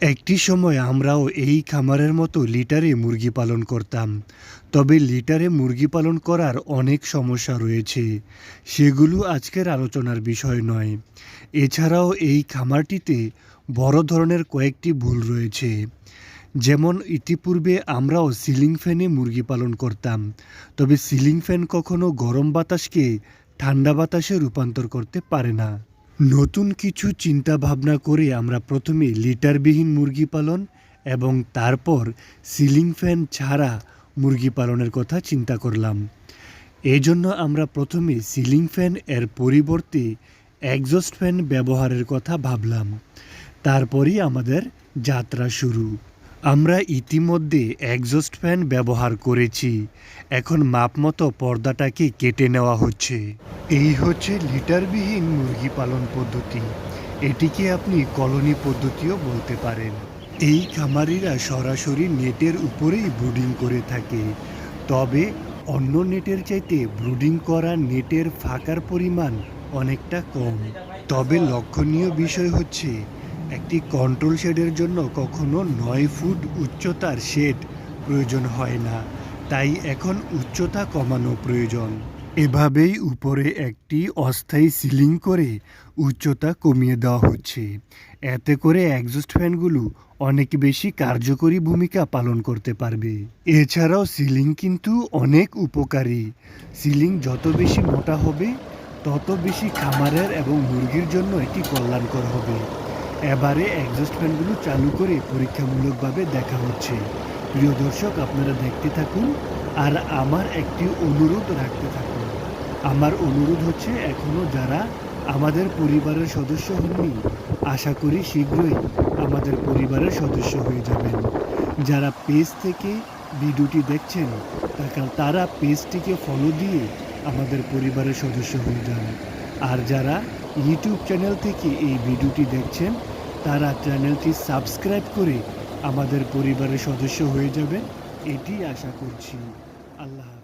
একটি সময় আমরাও এই খামারের মতো লিটারে মুরগি পালন করতাম। তবে লিটারে মুরগি পালন করার অনেক সমস্যা রয়েছে। সেগুলো আজকের আলোচনার বিষয় নয়। এছাড়াও এই খামারটিতে বড় ধরনের কয়েকটি ভুল রয়েছে। যেমন ইতিপূর্বে আমরাও সিলিং ফ্যানে মুরগি পালন করতাম। তবে সিলিং ফ্যান কখনো গরম বাতাসকে ঠান্ডা বাতাসে রূপান্তর করতে পারে না। নতুন কিছু চিন্তা ভাবনা করে আমরা প্রথমে লিটারবিহীন মুরগি পালন এবং তারপর সিলিং ফ্যান ছাড়া মুরগি পালনের কথা চিন্তা করলাম। এজন্য আমরা প্রথমে সিলিং ফ্যান এর পরিবর্তে এক্সস্ট ফ্যান ব্যবহারের কথা ভাবলাম। তারপরই আমাদের যাত্রা শুরু। আমরা ইতিমধ্যে এক্সস্ট ফ্যান ব্যবহার করেছি। এখন মাপমতো পর্দাটাকে কেটে নেওয়া হচ্ছে। এই হচ্ছে লিটারবিহীন মুরগি পালন পদ্ধতি। এটিকে আপনি কলোনি পদ্ধতিও বলতে পারেন। এই খামারিরা সরাসরি নেটের উপরেই ব্রুডিং করে থাকে। তবে অন্য নেটের চাইতে ব্রুডিং করা নেটের ফাঁকার পরিমাণ অনেকটা কম। তবে লক্ষণীয় বিষয় হচ্ছে একটি কন্ট্রোল শেডের জন্য কখনো 9 ফুট উচ্চতার শেড প্রয়োজন হয় না। তাই এখন উচ্চতা কমানো প্রয়োজন। এভাবেই উপরে একটি অস্থায়ী সিলিং করে উচ্চতা কমিয়ে দেওয়া হচ্ছে। এতে করে এক্সস্ট ফ্যানগুলো অনেক বেশি কার্যকরী ভূমিকা পালন করতে পারবে। এছাড়াও সিলিং কিন্তু অনেক উপকারী। সিলিং যত বেশি মোটা হবে তত বেশি খামারের এবং মুরগির জন্য এটি কল্যাণকর হবে। এবারে এক্সস্ট ফ্যানগুলো চালু করে পরীক্ষামূলকভাবে দেখা হচ্ছে। প্রিয় দর্শক, আপনারা দেখতে থাকুন আর আমার একটি অনুরোধ রাখতে থাকুন। আমার অনুরোধ হচ্ছে, এখনও যারা আমাদের পরিবারের সদস্য হননি, আশা করি শীঘ্রই আমাদের পরিবারের সদস্য হয়ে যাবেন। যারা পেজ থেকে ভিডিওটি দেখছেন তারা পেজটিকে ফলো দিয়ে আমাদের পরিবারের সদস্য হয়ে যান। আর যারা ইউটিউব চ্যানেল থেকে এই ভিডিওটি দেখছেন তারা চ্যানেলটি সাবস্ক্রাইব করে আমাদের পরিবারের সদস্য হয়ে যাবেন, এটি আশা করছি। আল্লাহ।